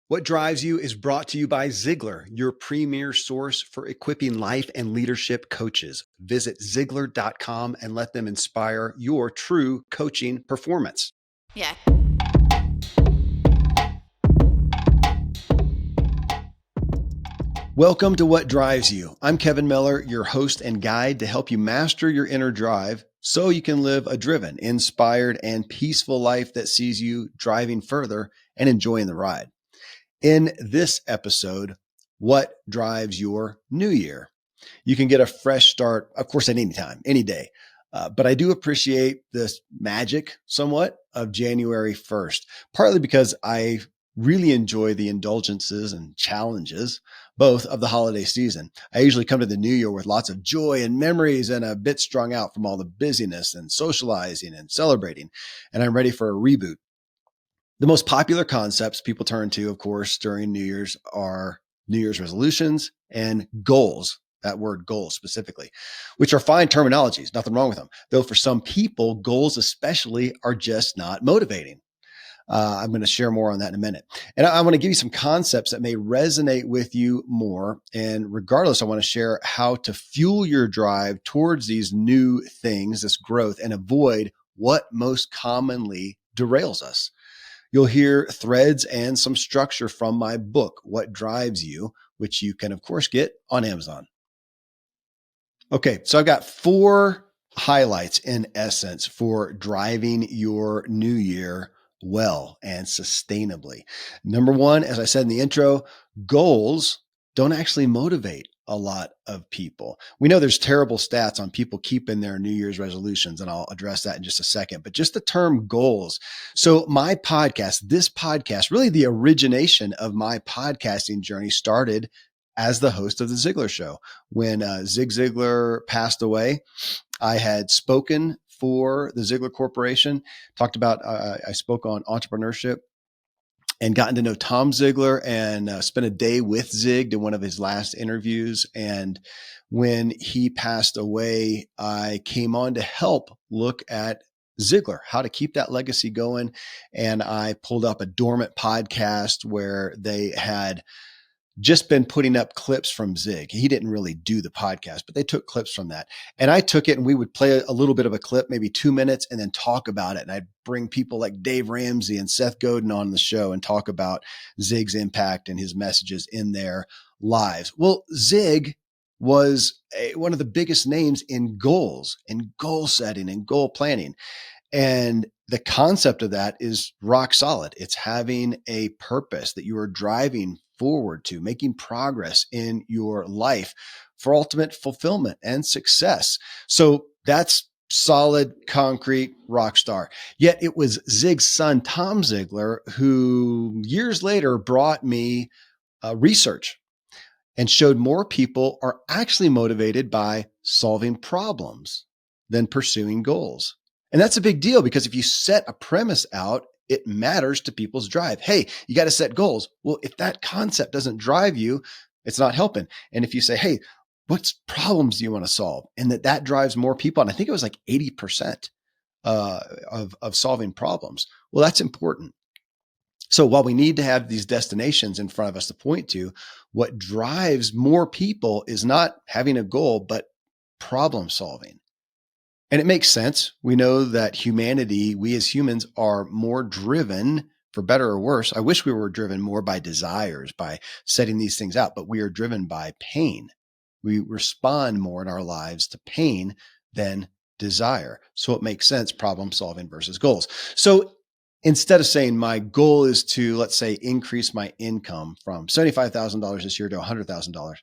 What Drives You is brought to you by Ziglar, your premier source for equipping life and leadership coaches. Visit Ziglar.com and let them inspire your true coaching performance. Yeah. Welcome to What Drives You. I'm Kevin Miller, your host and guide to help you master your inner drive so you can live a driven, inspired, and peaceful life that sees you driving further and enjoying the ride. In this episode, what drives your new year? You can get a fresh start, of course, at any time, any day. But I do appreciate this magic somewhat of January 1st, partly because I really enjoy the indulgences and challenges, both of the holiday season. I usually come to the new year with lots of joy and memories and a bit strung out from all the busyness and socializing and celebrating. And I'm ready for a reboot. The most popular concepts people turn to, of course, during New Year's are New Year's resolutions and goals. That word goals specifically, which are fine terminologies, nothing wrong with them. Though for some people, goals especially are just not motivating. I'm going to share more on that in a minute. And I want to give you some concepts that may resonate with you more. And regardless, I want to share how to fuel your drive towards these new things, this growth, and avoid what most commonly derails us. You'll hear threads and some structure from my book, What Drives You, which you can, of course, get on Amazon. Okay, so I've got 4 highlights in essence for driving your new year well and sustainably. Number 1, as I said in the intro, goals don't actually motivate a lot of people. We know there's terrible stats on people keeping their New Year's resolutions, and I'll address that in just a second, but just the term goals. So my podcast, this podcast, really the origination of my podcasting journey started as the host of the Ziglar Show. When Zig Ziglar passed away, I had spoken for the Ziglar Corporation, talked about, I spoke on entrepreneurship and gotten to know Tom Ziglar and spent a day with Zig, did one of his last interviews. And when he passed away, I came on to help look at Ziglar, how to keep that legacy going. And I pulled up a dormant podcast where they had just been putting up clips from Zig. He didn't really do the podcast, but they took clips from that. And I took it and we would play a little bit of a clip, maybe 2 minutes, and then talk about it. And I'd bring people like Dave Ramsey and Seth Godin on the show and talk about Zig's impact and his messages in their lives. Well, Zig was one of the biggest names in goals and goal setting and goal planning. And the concept of that is rock solid. It's having a purpose that you are driving forward to, making progress in your life for ultimate fulfillment and success. So that's solid, concrete, rock star. Yet it was Zig's son, Tom Ziglar, who years later brought me research and showed more people are actually motivated by solving problems than pursuing goals. And that's a big deal because if you set a premise out, it matters to people's drive. Hey, you got to set goals. Well, if that concept doesn't drive you, it's not helping. And if you say, hey, what problems do you want to solve? And that drives more people. And I think it was like 80% of solving problems. Well, that's important. So while we need to have these destinations in front of us to point to, what drives more people is not having a goal, but problem solving. And it makes sense. We know that humanity, we as humans are more driven, for better or worse. I wish we were driven more by desires, by setting these things out, but we are driven by pain. We respond more in our lives to pain than desire. So it makes sense, problem solving versus goals. So instead of saying my goal is to, let's say, increase my income from $75,000 this year to $100,000,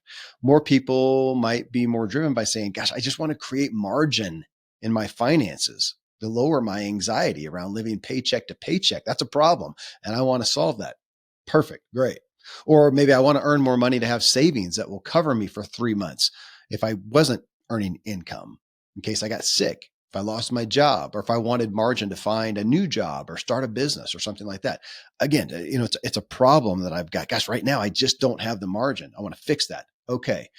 more people might be more driven by saying, gosh, I just want to create margin in my finances to lower my anxiety around living paycheck to paycheck. That's a problem. And I want to solve that. Perfect. Great. Or maybe I want to earn more money to have savings that will cover me for 3 months if I wasn't earning income in case I got sick, if I lost my job, or if I wanted margin to find a new job or start a business or something like that. Again, it's a problem that I've got. Gosh, right now I just don't have the margin. I want to fix that. Okay.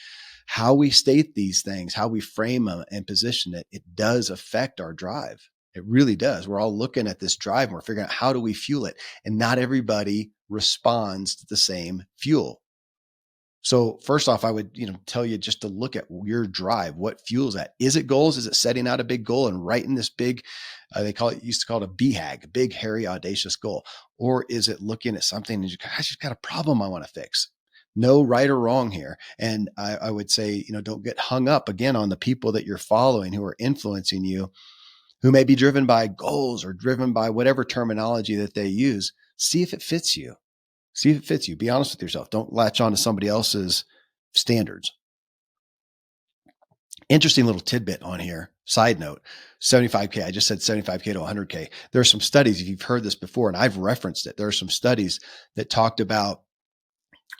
How we state these things, how we frame them and position it, it does affect our drive. It really does. We're all looking at this drive and we're figuring out how do we fuel it. And not everybody responds to the same fuel. So first off, I would, tell you just to look at your drive. What fuels that? Is it goals? Is it setting out a big goal and writing this big, used to call it a BHAG, big, hairy, audacious goal? Or is it looking at something and I just got a problem I want to fix? No right or wrong here. And I would say, don't get hung up again on the people that you're following who are influencing you, who may be driven by goals or driven by whatever terminology that they use. See if it fits you. See if it fits you. Be honest with yourself. Don't latch on to somebody else's standards. Interesting little tidbit on here. Side note, 75K. I just said 75K to 100K. There are some studies, if you've heard this before, and I've referenced it, there are some studies that talked about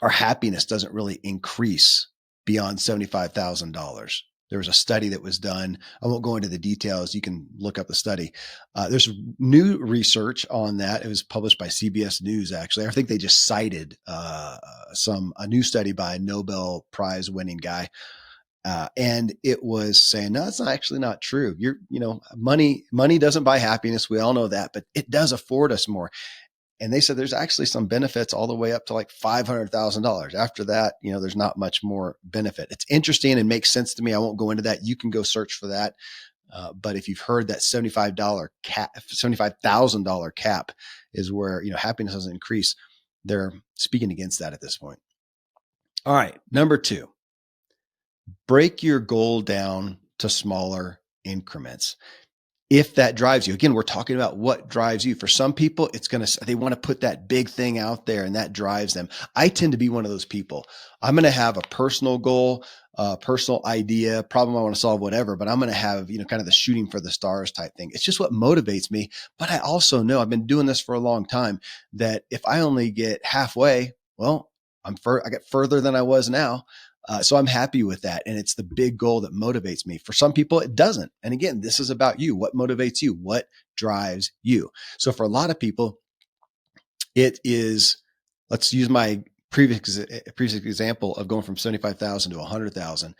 our happiness doesn't really increase beyond $75,000. There was a study that was done. I won't go into the details. You can look up the study. There's new research on that. It was published by CBS News, actually. I think they just cited a new study by a Nobel Prize winning guy. And it was saying, no, it's actually not true. Money doesn't buy happiness. We all know that, but it does afford us more. And they said there's actually some benefits all the way up to like $500,000. After that, there's not much more benefit. It's interesting and makes sense to me. I won't go into that. You can go search for that. But if you've heard that $75,000 cap is where, happiness doesn't increase, they're speaking against that at this point. All right. Number 2, break your goal down to smaller increments. If that drives you, again, we're talking about what drives you. For some people, they want to put that big thing out there and that drives them. I tend to be one of those people. I'm going to have a personal goal, personal idea, problem I want to solve, whatever, but I'm going to have, kind of the shooting for the stars type thing. It's just what motivates me. But I also know I've been doing this for a long time that if I only get halfway, well, I get further than I was now. So I'm happy with that. And it's the big goal that motivates me. For some people, it doesn't. And again, this is about you. What motivates you? What drives you? So for a lot of people, it is, let's use my previous example of going from 75,000 to 100,000.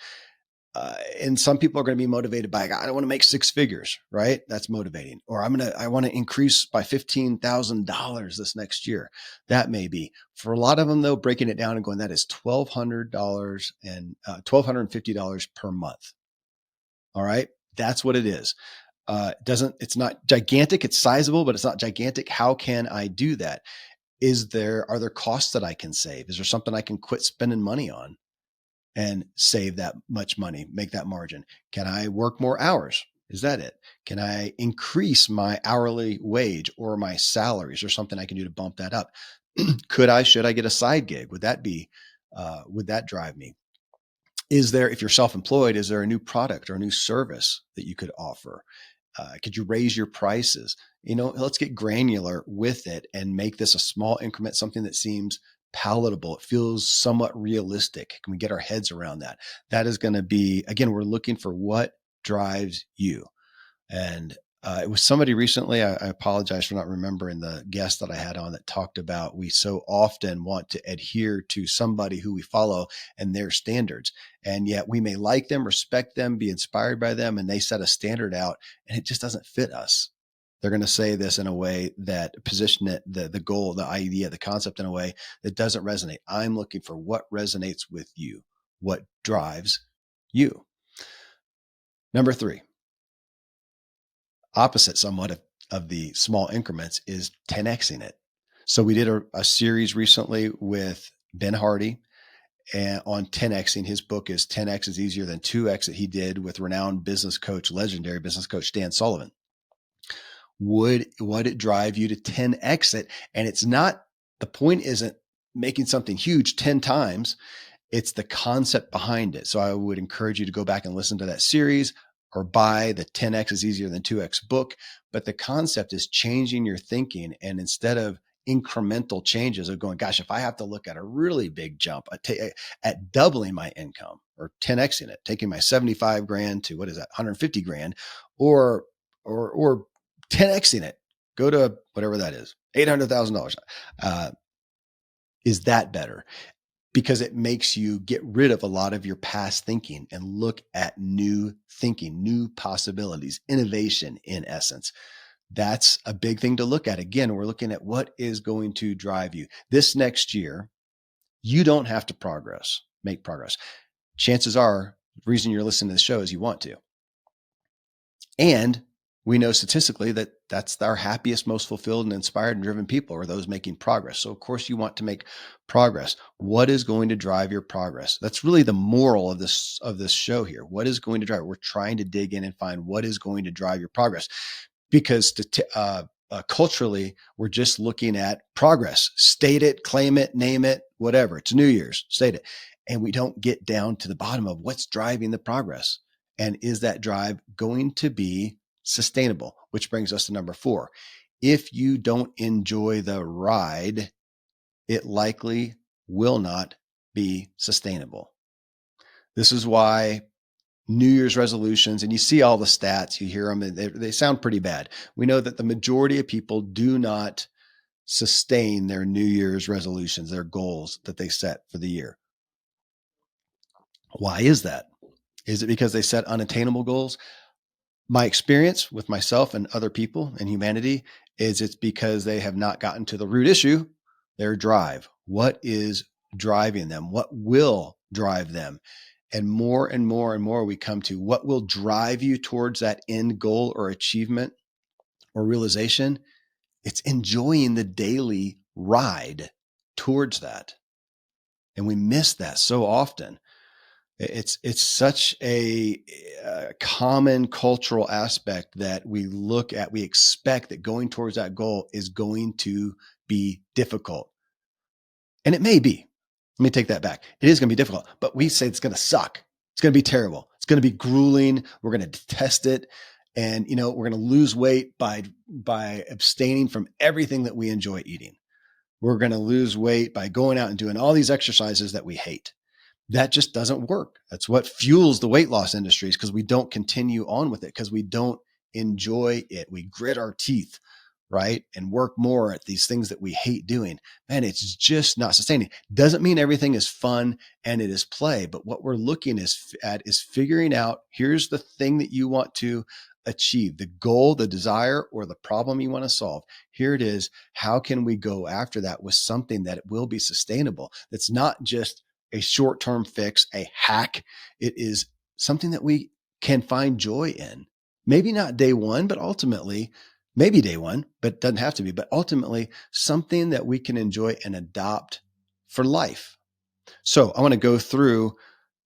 And some people are going to be motivated by, I don't want to make 6 figures, right? That's motivating. Or I want to increase by $15,000 this next year. That may be. For a lot of them though, breaking it down and going, that is $1,200 and $1,250 per month. All right. That's what it is. It's not gigantic. It's sizable, but it's not gigantic. How can I do that? Are there costs that I can save? Is there something I can quit spending money on and save that much money, make that margin? Can I work more hours? Is that it? Can I increase my hourly wage or my salaries or something I can do to bump that up? Should I get a side gig? Would that drive me? If you're self-employed, is there a new product or a new service that you could offer? Could you raise your prices? Let's get granular with it and make this a small increment, something that seems palatable. It feels somewhat realistic. Can we get our heads around that? That is going to be, again, we're looking for what drives you. And it was somebody recently, I apologize for not remembering the guest that I had on, that talked about we so often want to adhere to somebody who we follow and their standards. And yet we may like them, respect them, be inspired by them, and they set a standard out and it just doesn't fit us. They're going to say this in a way that position it, the goal, the idea, the concept in a way that doesn't resonate. I'm looking for what resonates with you, what drives you. Number 3, opposite somewhat of the small increments, is 10xing it. So we did a series recently with Ben Hardy and on 10xing. His book is 10x is easier than 2x, that he did with renowned legendary business coach, Dan Sullivan. Would it drive you to 10x it? And the point isn't making something huge 10 times. It's the concept behind it. So I would encourage you to go back and listen to that series or buy the 10x is easier than 2x book. But the concept is changing your thinking. And instead of incremental changes of going, gosh, if I have to look at a really big jump at doubling my income or 10xing it, taking my 75 grand to 150 grand, or 10xing it, go to whatever that is, $800,000. Is that better? Because it makes you get rid of a lot of your past thinking and look at new thinking, new possibilities, innovation in essence. That's a big thing to look at. Again, we're looking at what is going to drive you. This next year, you don't have to make progress. Chances are, the reason you're listening to the show is you want to. And we know statistically that that's our happiest, most fulfilled and inspired and driven people are those making progress. So of course you want to make progress. What is going to drive your progress? That's really the moral of this show here. What is going to drive? We're trying to dig in and find what is going to drive your progress, because culturally we're just looking at progress. State it, claim it, name it, whatever. It's New Year's, state it. And we don't get down to the bottom of what's driving the progress. And is that drive going to be sustainable? Which brings us to number 4. If you don't enjoy the ride, it likely will not be sustainable. This is why New Year's resolutions, and you see all the stats, you hear them, and they sound pretty bad. We know that the majority of people do not sustain their New Year's resolutions, their goals that they set for the year. Why is that? Is it because they set unattainable goals? My experience with myself and other people and humanity is it's because they have not gotten to the root issue, their drive. What is driving them? What will drive them? And more and more we come to what will drive you towards that end goal or achievement or realization. It's enjoying the daily ride towards that. And we miss that so often. It's such a common cultural aspect that we look at, we expect that going towards that goal is going to be difficult. And it may be. Let me take that back. It is going to be difficult, but we say it's going to suck. It's going to be terrible. It's going to be grueling. We're going to detest it. And, we're going to lose weight by abstaining from everything that we enjoy eating. We're going to lose weight by going out and doing all these exercises that we hate. That just doesn't work. That's what fuels the weight loss industries, because we don't continue on with it, because we don't enjoy it. We grit our teeth, right? And work more at these things that we hate doing. Man, it's just not sustaining. Doesn't mean everything is fun and it is play, but what we're looking at is figuring out, here's the thing that you want to achieve, the goal, the desire, or the problem you want to solve. Here it is. How can we go after that with something that will be sustainable? That's not just a short-term fix, a hack. It is something that we can find joy in. Maybe not day one, but ultimately, maybe day one, but it doesn't have to be, but ultimately something that we can enjoy and adopt for life. So I want to go through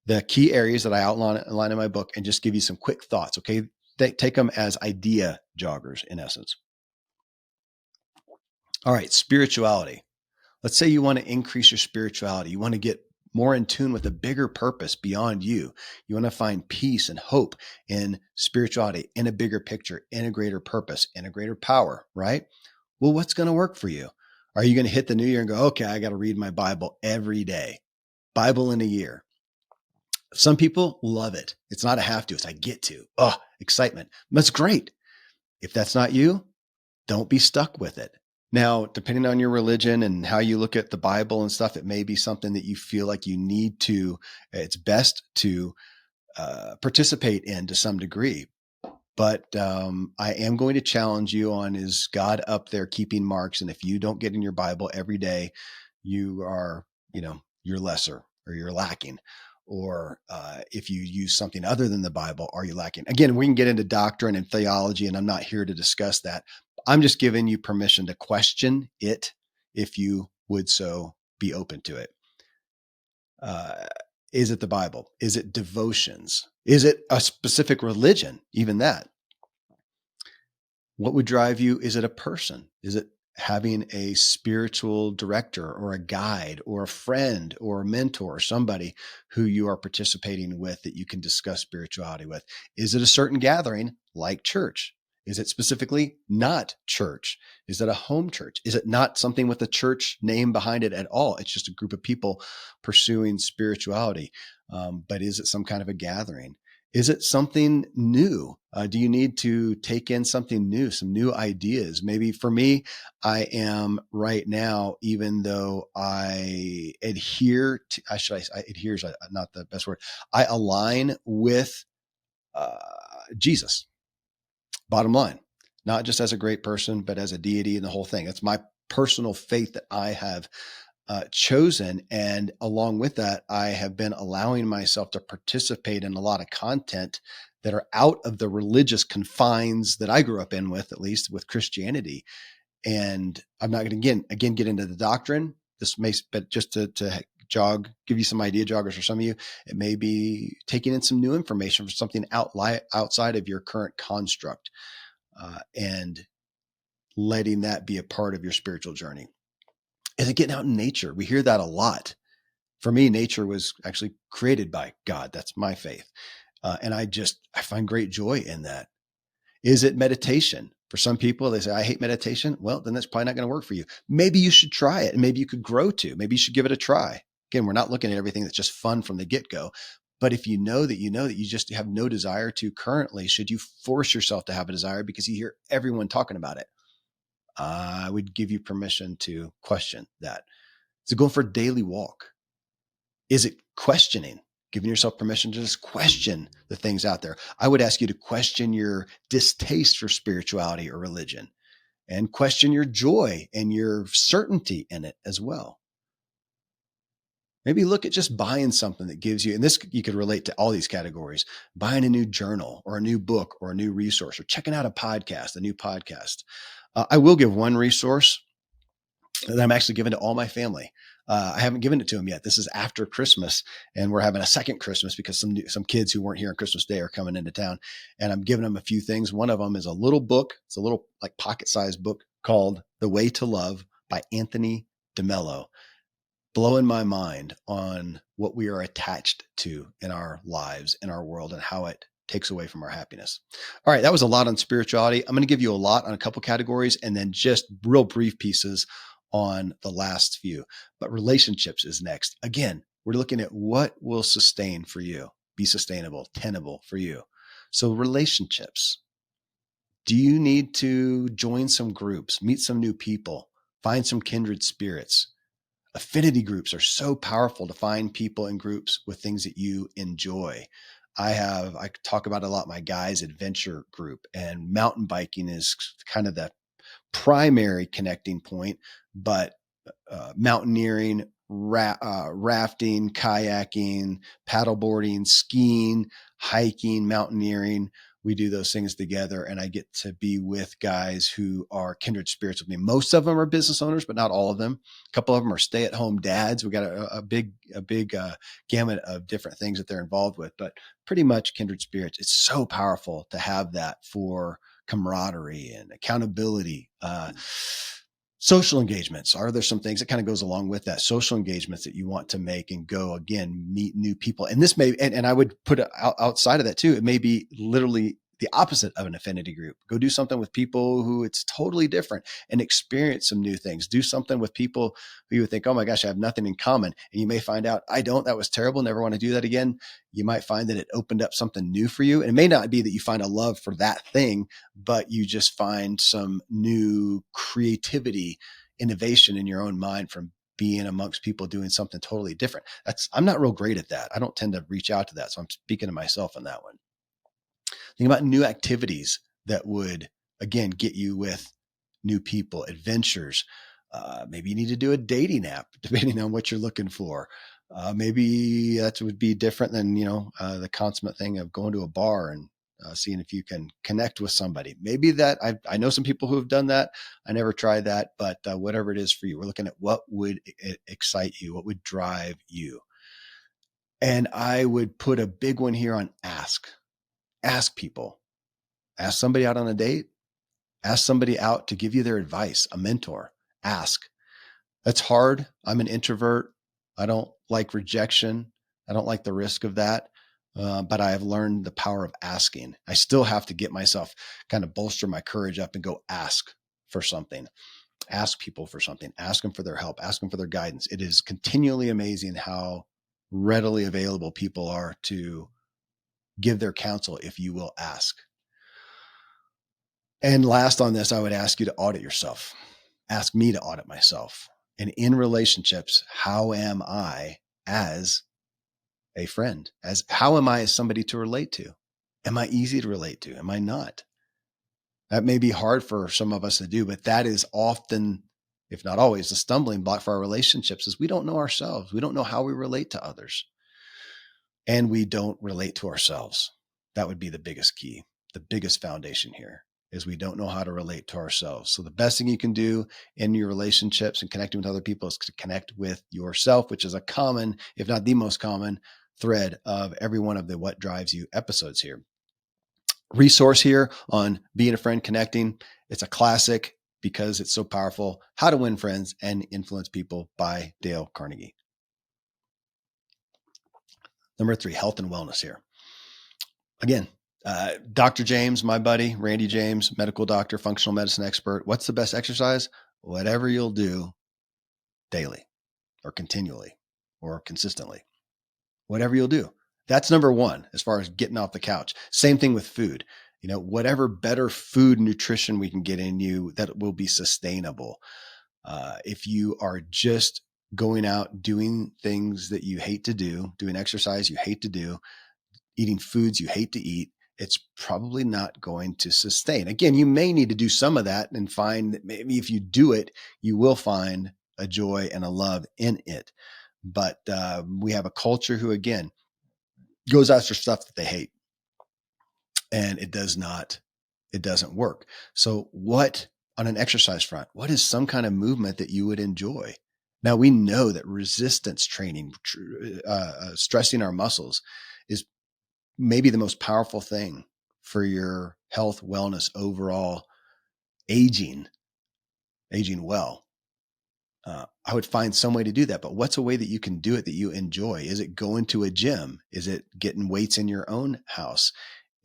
the key areas that I outline in my book and just give you some quick thoughts. Okay. Take them as idea joggers in essence. All right. Spirituality. Let's say you want to increase your spirituality. You want to get more in tune with a bigger purpose beyond you. You want to find peace and hope in spirituality, in a bigger picture, in a greater purpose, in a greater power, right? Well, what's going to work for you? Are you going to hit the new year and go, okay, I got to read my Bible every day, Bible in a year? Some people love it. It's not a have to, it's I get to. Oh, excitement. That's great. If that's not you, don't be stuck with it. Now, depending on your religion and how you look at the Bible and stuff, it may be something that you feel like you need to, it's best to participate in to some degree. But I am going to challenge you on, is God up there keeping marks? And if you don't get in your Bible every day, you are, you're lesser or you're lacking. Or if you use something other than the Bible, are you lacking? Again, we can get into doctrine and theology, and I'm not here to discuss that. I'm just giving you permission to question it if you would so be open to it. Is it the Bible? Is it devotions? Is it a specific religion? Even that. What would drive you? Is it a person? Is it having a spiritual director or a guide or a friend or a mentor, or somebody who you are participating with that you can discuss spirituality with? Is it a certain gathering like church? Is it specifically not church? Is it a home church? Is it not something with a church name behind it at all? It's just a group of people pursuing spirituality. But is it some kind of a gathering? Is it something new? Do you need to take in something new, some new ideas? Maybe for me, I am right now, even though I adhere to, adhere is not the best word. I align with Jesus. Bottom line, not just as a great person, but as a deity and the whole thing. It's my personal faith that I have chosen. And along with that, I have been allowing myself to participate in a lot of content that are out of the religious confines that I grew up in with, at least with Christianity. And I'm not going to again get into the doctrine. This may, but just to give you some idea joggers for some of you, it may be taking in some new information for something outside of your current construct, and letting that be a part of your spiritual journey. Is it getting out in nature? We hear that a lot. For me, nature was actually created by God. That's my faith. And I find great joy in that. Is it meditation? For some people, they say, I hate meditation. Well, then that's probably not going to work for you. Maybe you should try it and maybe you could grow to. Maybe you should give it a try. Again, we're not looking at everything that's just fun from the get-go. But if you know that you just have no desire to currently, should you force yourself to have a desire because you hear everyone talking about it? I would give you permission to question that. So going for a daily walk. Is it questioning? Giving yourself permission to just question the things out there. I would ask you to question your distaste for spirituality or religion, and question your joy and your certainty in it as well. Maybe look at just buying something that gives you, and this you could relate to all these categories, buying a new journal or a new book or a new resource, or checking out a new podcast. I will give one resource that I'm actually giving to all my family. I haven't given it to them yet. This is after Christmas, and we're having a second Christmas because some kids who weren't here on Christmas Day are coming into town, and I'm giving them a few things. One of them is a little book. It's a little like pocket-sized book called The Way to Love by Anthony DeMello. Blowing my mind on what we are attached to in our lives, in our world, and how it takes away from our happiness. All right, that was a lot on spirituality. I'm going to give you a lot on a couple categories and then just real brief pieces on the last few. But relationships is next. Again, we're looking at what will sustain for you, be sustainable, tenable for you. So relationships. Do you need to join some groups, meet some new people, find some kindred spirits? Affinity groups are so powerful to find people in groups with things that you enjoy. I talk about a lot my guys adventure group, and mountain biking is kind of the primary connecting point, but mountaineering, rafting, kayaking, paddleboarding, skiing, hiking, mountaineering. We do those things together, and I get to be with guys who are kindred spirits with me. Most of them are business owners, but not all of them. A couple of them are stay-at-home dads. We got a big gamut of different things that they're involved with, but pretty much kindred spirits. It's so powerful to have that for camaraderie and accountability. Social engagements. Are there some things that kind of goes along with that? Social engagements that you want to make and go again, meet new people. And this may, and I would put it outside of that too. It may be literally the opposite of an affinity group. Go do something with people who it's totally different and experience some new things. Do something with people who you would think, oh my gosh, I have nothing in common. And you may find out, I don't, that was terrible. Never want to do that again. You might find that it opened up something new for you. And it may not be that you find a love for that thing, but you just find some new creativity, innovation in your own mind from being amongst people doing something totally different. I'm not real great at that. I don't tend to reach out to that. So I'm speaking to myself on that one. Think about new activities that would, again, get you with new people, adventures. Maybe you need to do a dating app, depending on what you're looking for. Maybe that would be different than, the consummate thing of going to a bar and seeing if you can connect with somebody. Maybe that I know some people who have done that. I never tried that, but whatever it is for you, we're looking at what would excite you, what would drive you. And I would put a big one here on ask people. Ask somebody out on a date. Ask somebody out to give you their advice, a mentor. Ask. That's hard. I'm an introvert. I don't like rejection. I don't like the risk of that. But I have learned the power of asking. I still have to get myself kind of bolster my courage up and go ask for something. Ask people for something. Ask them for their help. Ask them for their guidance. It is continually amazing how readily available people are to give their counsel if you will ask. And last on this, I would ask you to audit yourself. Ask me to audit myself. And in relationships, how am I as a friend? How am I as somebody to relate to? Am I easy to relate to? Am I not? That may be hard for some of us to do, but that is often, if not always, the stumbling block for our relationships is we don't know ourselves. We don't know how we relate to others, and we don't relate to ourselves. That would be the biggest key. The biggest foundation here is we don't know how to relate to ourselves. So the best thing you can do in your relationships and connecting with other people is to connect with yourself, which is a common, if not the most common thread of every one of the What Drives You episodes here. Resource here on being a friend, connecting. It's a classic because it's so powerful. How to Win Friends and Influence People by Dale Carnegie. Number 3, health and wellness here. Again, Dr. James, my buddy, Randy James, medical doctor, functional medicine expert. What's the best exercise? Whatever you'll do daily or continually or consistently. Whatever you'll do. That's number 1 as far as getting off the couch. Same thing with food. Whatever better food nutrition we can get in you that will be sustainable. If you are just going out doing things that you hate to do, doing exercise you hate to do, eating foods you hate to eat, it's probably not going to sustain. Again, you may need to do some of that and find that maybe if you do it, you will find a joy and a love in it. But we have a culture who, again, goes after stuff that they hate, and it doesn't work. So what, on an exercise front, what is some kind of movement that you would enjoy? Now, we know that resistance training, stressing our muscles, is maybe the most powerful thing for your health, wellness, overall aging well. I would find some way to do that, but what's a way that you can do it that you enjoy? Is it going to a gym? Is it getting weights in your own house?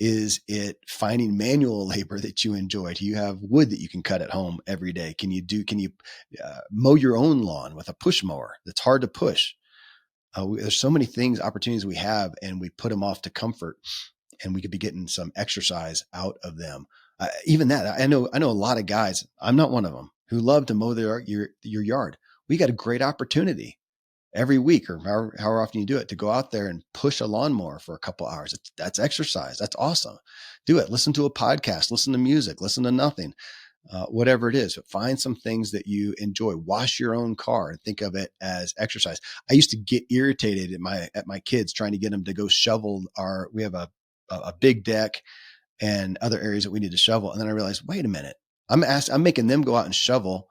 Is it finding manual labor that you enjoy? Do you have wood that you can cut at home every day? Can you mow your own lawn with a push mower that's hard to push? There's so many things, opportunities we have, and we put them off to comfort, and we could be getting some exercise out of them. Even that, I know a lot of guys, I'm not one of them, who love to mow your yard. We got a great opportunity every week, or however often you do it, to go out there and push a lawnmower for a couple hours. That's exercise. That's awesome. Do it. Listen to a podcast, listen to music, listen to nothing, whatever it is. But find some things that you enjoy. Wash your own car and think of it as exercise. I used to get irritated at my kids trying to get them to go shovel we have a big deck and other areas that we need to shovel. And then I realized, wait a minute, I'm making them go out and shovel.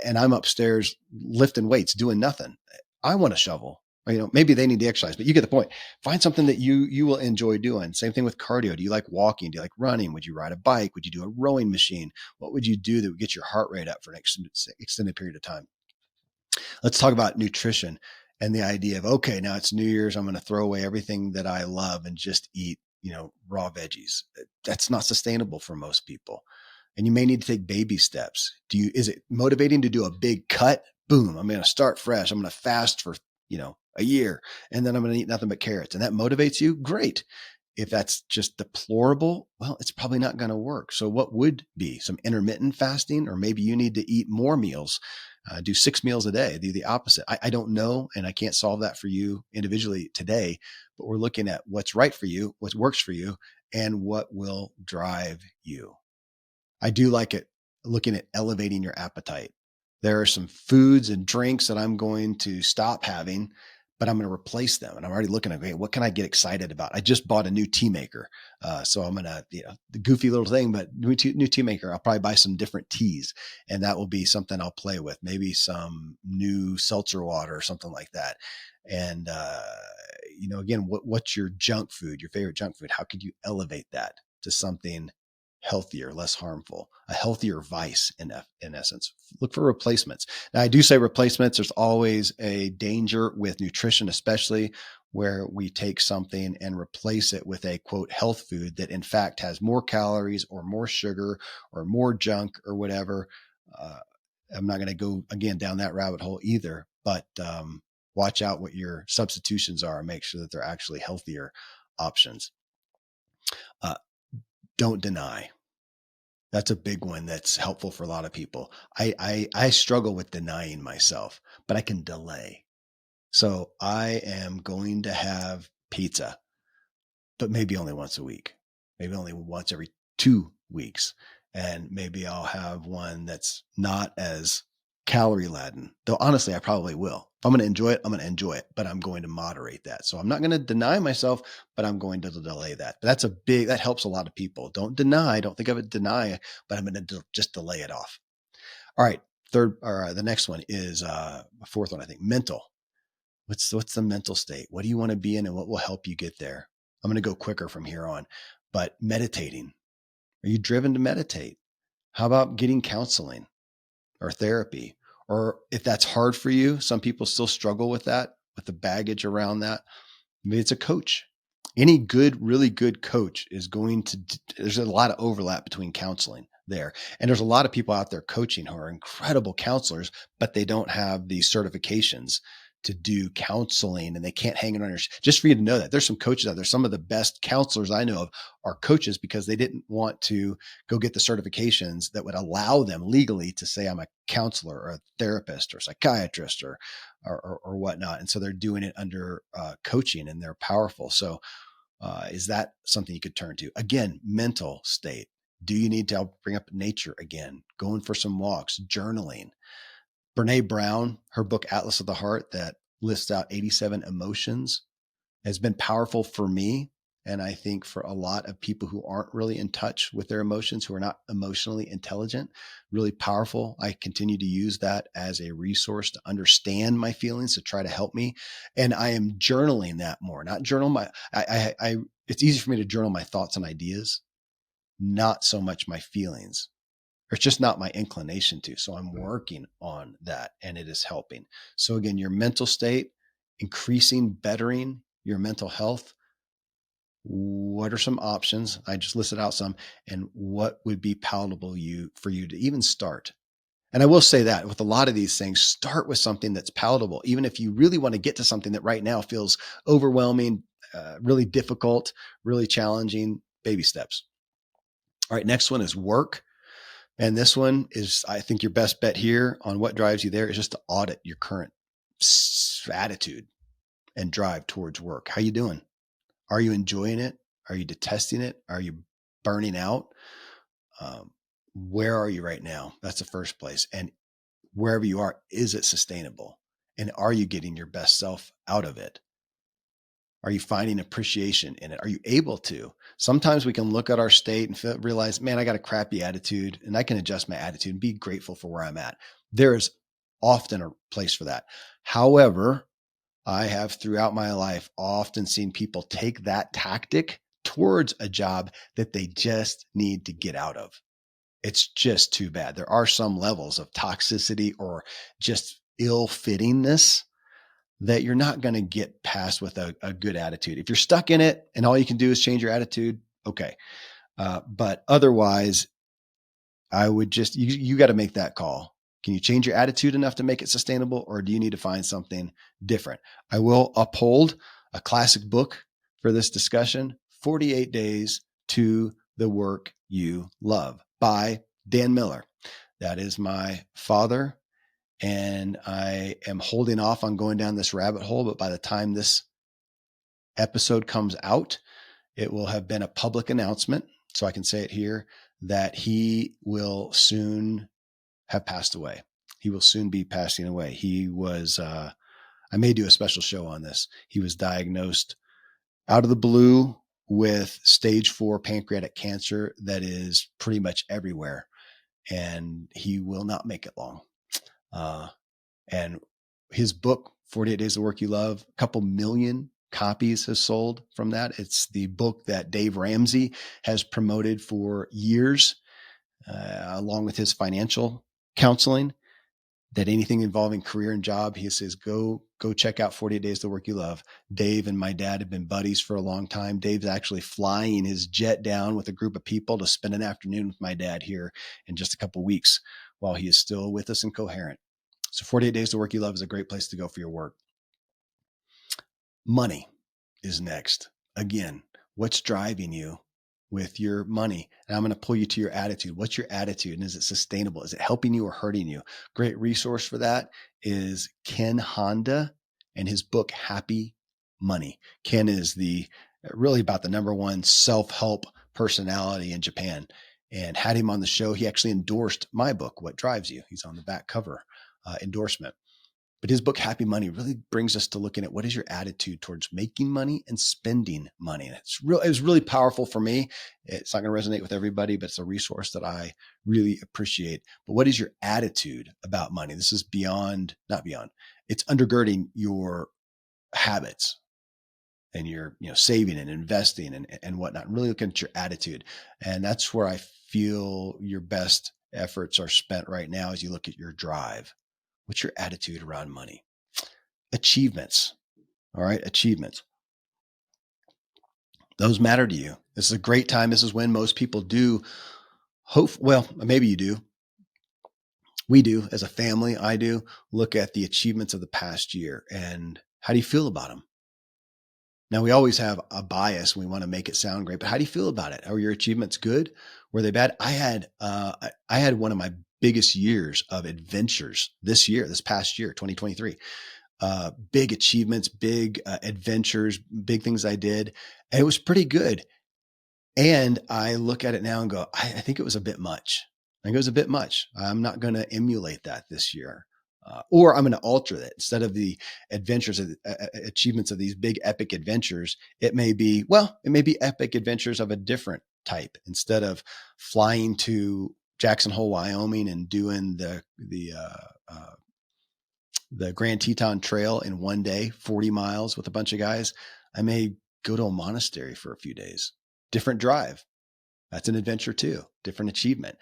And I'm upstairs lifting weights, doing nothing. I want to shovel. Maybe they need to exercise, but you get the point. Find something that you will enjoy doing. Same thing with cardio. Do you like walking? Do you like running? Would you ride a bike? Would you do a rowing machine? What would you do that would get your heart rate up for an extended period of time? Let's talk about nutrition and the idea of, okay, now it's New Year's. I'm going to throw away everything that I love and just eat, raw veggies. That's not sustainable for most people. And you may need to take baby steps. Is it motivating to do a big cut? Boom, I'm going to start fresh. I'm going to fast for, a year, and then I'm going to eat nothing but carrots. And that motivates you? Great. If that's just deplorable, well, it's probably not going to work. So what would be some intermittent fasting? Or maybe you need to eat more meals, do 6 meals a day, do the opposite. I don't know, and I can't solve that for you individually today, but we're looking at what's right for you, what works for you, and what will drive you. I do like it, looking at elevating your appetite. There are some foods and drinks that I'm going to stop having, but I'm going to replace them. And I'm already looking at, okay, what can I get excited about? I just bought a new tea maker. So I'm going to, the goofy little thing, but new tea maker. I'll probably buy some different teas, and that will be something I'll play with. Maybe some new seltzer water or something like that. And, again, what's your junk food, your favorite junk food? How could you elevate that to something healthier, less harmful, a healthier vice in essence? Look for replacements. Now, I do say replacements. There's always a danger with nutrition, especially where we take something and replace it with a quote health food that in fact has more calories or more sugar or more junk or whatever. I'm not going to go again down that rabbit hole either, but watch out what your substitutions are and make sure that they're actually healthier options. Don't deny. That's a big one that's helpful for a lot of people. I struggle with denying myself, but I can delay. So I am going to have pizza, but maybe only once a week, maybe only once every 2 weeks. And maybe I'll have one that's not as calorie laden, though honestly, I probably will. If I'm going to enjoy it, I'm going to enjoy it, but I'm going to moderate that. So I'm not going to deny myself, but I'm going to delay that. But that helps a lot of people. Don't deny, don't think of it, deny, but I'm going to just delay it off. All right. The next one is a fourth one, I think, mental. What's the mental state? What do you want to be in and what will help you get there? I'm going to go quicker from here on, but meditating. Are you driven to meditate? How about getting counseling or therapy? Or if that's hard for you, some people still struggle with that, with the baggage around that. Maybe it's a coach. Any really good coach is there's a lot of overlap between counseling there. And there's a lot of people out there coaching who are incredible counselors, but they don't have these certifications to do counseling and they can't hang it on just for you to know that there's some coaches out there. Some of the best counselors I know of are coaches because they didn't want to go get the certifications that would allow them legally to say I'm a counselor or a therapist or psychiatrist or whatnot. And so they're doing it under coaching and they're powerful. So is that something you could turn to? Again, mental state. Do you need to help bring up nature again? Going for some walks, journaling. Brene Brown, her book, Atlas of the Heart, that lists out 87 emotions, has been powerful for me. And I think for a lot of people who aren't really in touch with their emotions, who are not emotionally intelligent, really powerful. I continue to use that as a resource to understand my feelings, to try to help me. And I am journaling that more, not journal it's easy for me to journal my thoughts and ideas, not so much my feelings. It's just not my inclination to. So I'm working on that and it is helping. So again, your mental state, increasing, bettering your mental health. What are some options? I just listed out some, and what would be palatable for you to even start? And I will say that with a lot of these things, start with something that's palatable. Even if you really want to get to something that right now feels overwhelming, really difficult, really challenging, baby steps. All right, next one is work. And this one is, I think your best bet here on what drives you there is just to audit your current attitude and drive towards work. How you doing? Are you enjoying it? Are you detesting it? Are you burning out? Where are you right now? That's the first place. And wherever you are, is it sustainable? And are you getting your best self out of it? Are you finding appreciation in it? Are you able to? Sometimes we can look at our state and realize, man, I got a crappy attitude and I can adjust my attitude and be grateful for where I'm at. There is often a place for that. However, I have throughout my life often seen people take that tactic towards a job that they just need to get out of. It's just too bad. There are some levels of toxicity or just ill-fittingness that you're not going to get past with a good attitude. If you're stuck in it and all you can do is change your attitude, okay. But otherwise, I would just, you got to make that call. Can you change your attitude enough to make it sustainable, or do you need to find something different? I will uphold a classic book for this discussion, 48 Days to the Work You Love by Dan Miller. That is my father. And I am holding off on going down this rabbit hole, but by the time this episode comes out, it will have been a public announcement. So I can say it here that he will soon have passed away. He will soon be passing away. He was, I may do a special show on this. He was diagnosed out of the blue with stage 4 pancreatic cancer that is pretty much everywhere. And he will not make it long. And his book, 48 Days of Work You Love, a couple million copies has sold from that. It's the book that Dave Ramsey has promoted for years, along with his financial counseling, that anything involving career and job, he says, go check out 48 Days of Work You Love. Dave and my dad have been buddies for a long time. Dave's actually flying his jet down with a group of people to spend an afternoon with my dad here in just a couple of weeks while he is still with us and coherent. So 48 Days to Work You Love is a great place to go for your work. Money is next. Again, what's driving you with your money? And I'm going to pull you to your attitude. What's your attitude? And is it sustainable? Is it helping you or hurting you? Great resource for that is Ken Honda and his book, Happy Money. Ken is really about the number one self-help personality in Japan. and had him on the show. He actually endorsed my book, What Drives You. He's on the back cover endorsement. But his book, Happy Money, really brings us to looking at what is your attitude towards making money and spending money. And it was really powerful for me. It's not going to resonate with everybody, but it's a resource that I really appreciate. But what is your attitude about money? This is not beyond. It's undergirding your habits and your saving and investing and whatnot. Really looking at your attitude. And that's where I feel your best efforts are spent right now as you look at your drive. What's your attitude around money? Achievements. All right. Achievements. Those matter to you. This is a great time. This is when most people do maybe you do. We do as a family. I do look at the achievements of the past year and how do you feel about them? Now, we always have a bias. We want to make it sound great, but how do you feel about it? Are your achievements good? Were they bad? I had one of my biggest years of adventures this past year, 2023. Big achievements, big adventures, big things I did. And it was pretty good. And I look at it now and go, I think it was a bit much. I think it was a bit much. I'm not going to emulate that this year. Or I'm going to alter that. Instead of the adventures, achievements of these big epic adventures, it may be epic adventures of a different type. Instead of flying to Jackson Hole, Wyoming and doing the Grand Teton Trail in one day, 40 miles with a bunch of guys, I may go to a monastery for a few days. Different drive. That's an adventure too. Different achievement.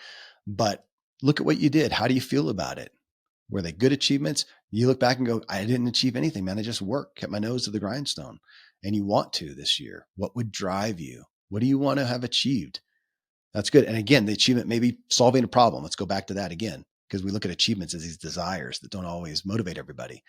But look at what you did. How do you feel about it? Were they good achievements? You look back and go, I didn't achieve anything, man. I just worked, kept my nose to the grindstone. And you want to this year. What would drive you? What do you want to have achieved? That's good. And again, the achievement may be solving a problem. Let's go back to that again, because we look at achievements as these desires that don't always motivate everybody.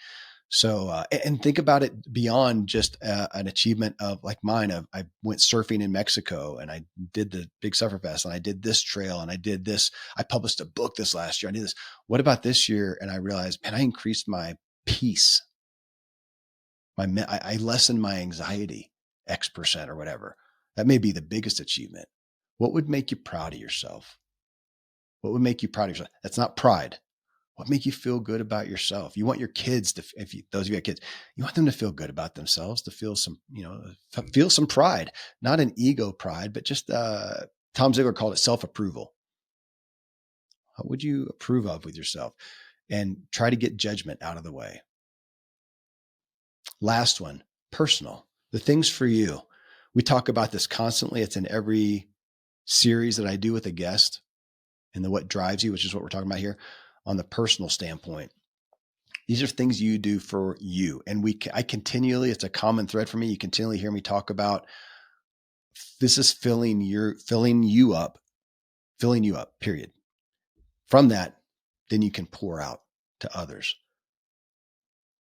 So, and think about it beyond just an achievement of like mine. I went surfing in Mexico and I did the Big Sufferfest and I did this trail and I did this. I published a book this last year. I did this. What about this year? And I realized, man, I increased my peace. I lessened my anxiety X% or whatever. That may be the biggest achievement. What would make you proud of yourself? What would make you proud of yourself? That's not pride. What make you feel good about yourself? You want your kids to, those of you have kids, you want them to feel good about themselves, to feel some pride, not an ego pride, but just, Tom Ziegler called it self-approval. What would you approve of with yourself? And try to get judgment out of the way. Last one, personal, the things for you. We talk about this constantly. It's in every series that I do with a guest, and the what drives you, which is what we're talking about here. On the personal standpoint, these are things you do for you. And I continually, it's a common thread for me. You continually hear me talk about this is filling you up, period. From that, then you can pour out to others.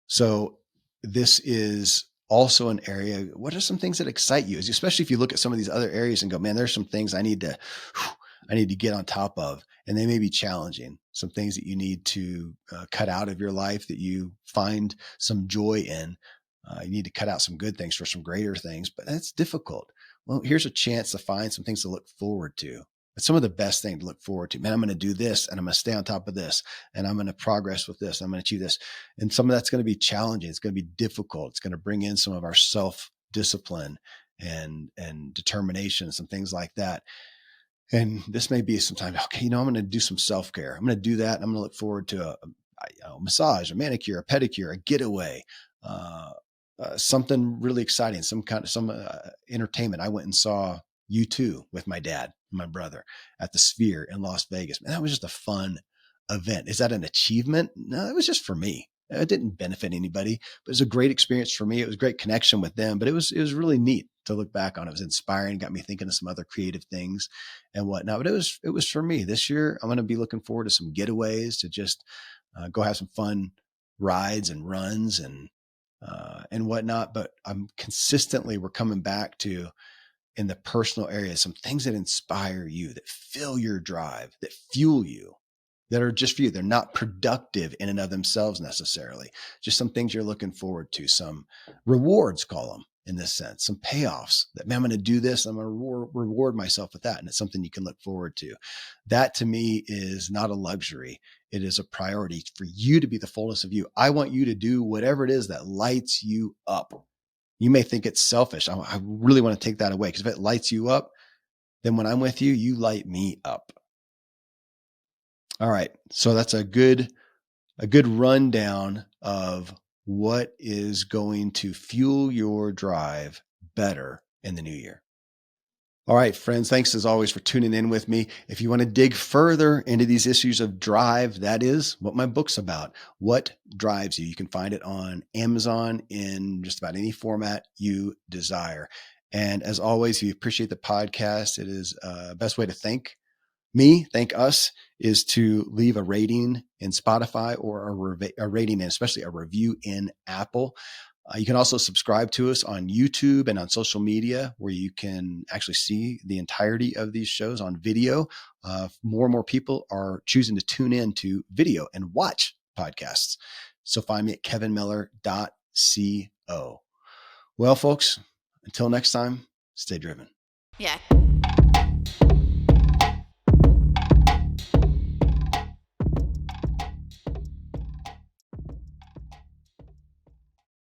So this is also an area. What are some things that excite you? Especially if you look at some of these other areas and go, man, there's some things I need to get on top of. And they may be challenging, some things that you need to cut out of your life that you find some joy in. You need to cut out some good things for some greater things, but that's difficult. Well, here's a chance to find some things to look forward to. It's some of the best things to look forward to. Man, I'm going to do this and I'm going to stay on top of this and I'm going to progress with this. I'm going to achieve this. And some of that's going to be challenging. It's going to be difficult. It's going to bring in some of our self-discipline and determination, some things like that. And this may be sometime, okay, I'm going to do some self-care. I'm going to do that. And I'm going to look forward to a massage, a manicure, a pedicure, a getaway, something really exciting, some entertainment. I went and saw U2 with my dad and my brother at the Sphere in Las Vegas. Man, that was just a fun event. Is that an achievement? No, it was just for me. It didn't benefit anybody, but it was a great experience for me. It was a great connection with them, but it was really neat to look back on. It was inspiring, got me thinking of some other creative things and whatnot, but it was for me. This year, I'm going to be looking forward to some getaways, to just go have some fun rides and runs and whatnot. But we're coming back to, in the personal area, some things that inspire you, that fill your drive, that fuel you, that are just for you. They're not productive in and of themselves necessarily. Just some things you're looking forward to, some rewards, call them, in this sense, some payoffs that, man, I'm going to do this. I'm going to reward myself with that. And it's something you can look forward to. That to me is not a luxury. It is a priority for you to be the fullness of you. I want you to do whatever it is that lights you up. You may think it's selfish. I really want to take that away, because if it lights you up, then when I'm with you, you light me up. All right. So that's a good rundown of what is going to fuel your drive better in the new year. All right, friends, thanks as always for tuning in with me. If you want to dig further into these issues of drive, that is what my book's about. What drives you? You can find it on Amazon in just about any format you desire. And as always, if you appreciate the podcast, it is the best way to thank us, is to leave a rating in Spotify or a rating and especially a review in Apple. You can also subscribe to us on YouTube and on social media, where you can actually see the entirety of these shows on video. More and more people are choosing to tune in to video and watch podcasts. So find me at kevinmiller.co. Well, folks, until next time, stay driven. Yeah.